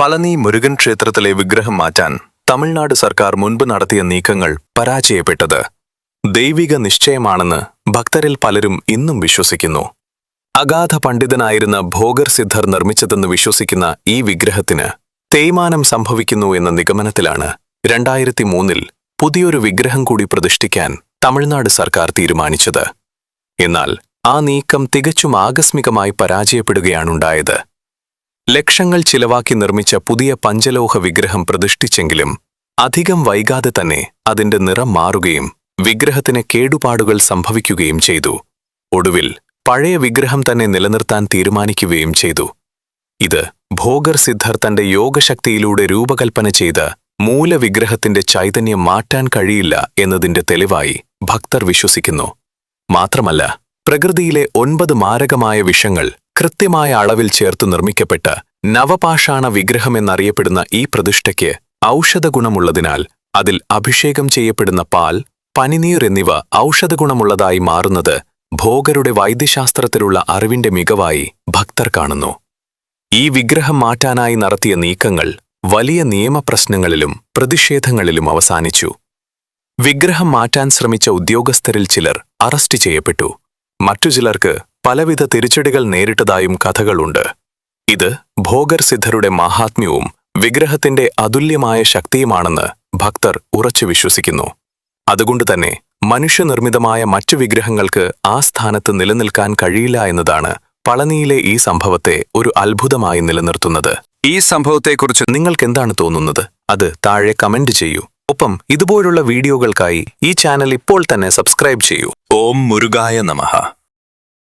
പളനി മുരുകൻ ക്ഷേത്രത്തിലെ വിഗ്രഹം മാറ്റാൻ തമിഴ്നാട് സർക്കാർ മുൻപ് നടത്തിയ നീക്കങ്ങൾ പരാജയപ്പെട്ടത് ദൈവിക നിശ്ചയമാണെന്ന് ഭക്തരിൽ പലരും ഇന്നും വിശ്വസിക്കുന്നു. അഗാധ പണ്ഡിതനായിരുന്ന ഭോഗർ സിദ്ധർ നിർമ്മിച്ചതെന്ന് വിശ്വസിക്കുന്ന ഈ വിഗ്രഹത്തിന് തേയ്മാനം സംഭവിക്കുന്നു എന്ന നിഗമനത്തിലാണ് 2003 പുതിയൊരു വിഗ്രഹം കൂടി പ്രതിഷ്ഠിക്കാൻ തമിഴ്നാട് സർക്കാർ തീരുമാനിച്ചത്. എന്നാൽ ആ നീക്കം തികച്ചും ആകസ്മികമായി പരാജയപ്പെടുകയാണുണ്ടായത്. ലക്ഷങ്ങൾ ചിലവാക്കി നിർമ്മിച്ച പുതിയ പഞ്ചലോഹ വിഗ്രഹം പ്രതിഷ്ഠിച്ചെങ്കിലും അധികം വൈകാതെ തന്നെ അതിന്റെ നിറം മാറുകയും വിഗ്രഹത്തിന് കേടുപാടുകൾ സംഭവിക്കുകയും ചെയ്തു. ഒടുവിൽ പഴയ വിഗ്രഹം തന്നെ നിലനിർത്താൻ തീരുമാനിക്കുകയും ചെയ്തു. ഇത് ഭോഗർ സിദ്ധർ തന്റെ യോഗശക്തിയിലൂടെ രൂപകൽപ്പന ചെയ്ത മൂലവിഗ്രഹത്തിന്റെ ചൈതന്യം മാറ്റാൻ കഴിയില്ല എന്നതിന്റെ തെളിവായി ഭക്തർ വിശ്വസിക്കുന്നു. മാത്രമല്ല, പ്രകൃതിയിലെ 9 മാരകമായ വിഷങ്ങൾ കൃത്യമായ അളവിൽ ചേർത്ത് നിർമ്മിക്കപ്പെട്ട നവപാഷാണ വിഗ്രഹമെന്നറിയപ്പെടുന്ന ഈ പ്രതിഷ്ഠയ്ക്ക് ഔഷധഗുണമുള്ളതിനാൽ അതിൽ അഭിഷേകം ചെയ്യപ്പെടുന്ന പാൽ, പനിനീർ എന്നിവ ഔഷധഗുണമുള്ളതായി മാറുന്നത് ഭോഗരുടെ വൈദ്യശാസ്ത്രത്തിലുള്ള അറിവിന്റെ മികവായി ഭക്തർ കാണുന്നു. ഈ വിഗ്രഹം മാറ്റാനായി നടത്തിയ നീക്കങ്ങൾ വലിയ നിയമപ്രശ്നങ്ങളിലും പ്രതിഷേധങ്ങളിലും അവസാനിച്ചു. വിഗ്രഹം മാറ്റാൻ ശ്രമിച്ച ഉദ്യോഗസ്ഥരിൽ ചിലർ അറസ്റ്റ് ചെയ്യപ്പെട്ടു. മറ്റു ചിലർക്ക് പലവിധ തിരിച്ചടികൾ നേരിട്ടതായും കഥകളുണ്ട്. ഇത് ഭോഗർ സിദ്ധരുടെ മാഹാത്മ്യവും വിഗ്രഹത്തിന്റെ അതുല്യമായ ശക്തിയുമാണെന്ന് ഭക്തർ ഉറച്ചു വിശ്വസിക്കുന്നു. അതുകൊണ്ടുതന്നെ മനുഷ്യനിർമ്മിതമായ മറ്റു വിഗ്രഹങ്ങൾക്ക് ആ സ്ഥാനത്ത് നിലനിൽക്കാൻ കഴിയില്ല എന്നതാണ് പളനിയിലെ ഈ സംഭവത്തെ ഒരു അത്ഭുതമായി നിലനിർത്തുന്നത്. ഈ സംഭവത്തെക്കുറിച്ച് നിങ്ങൾക്കെന്താണ് തോന്നുന്നത്? അത് താഴെ കമന്റ് ചെയ്യൂ. ഒപ്പം ഇതുപോലുള്ള വീഡിയോകൾക്കായി ഈ ചാനൽ ഇപ്പോൾ തന്നെ സബ്സ്ക്രൈബ് ചെയ്യൂ. ഓം മുരുകായ നമഃ.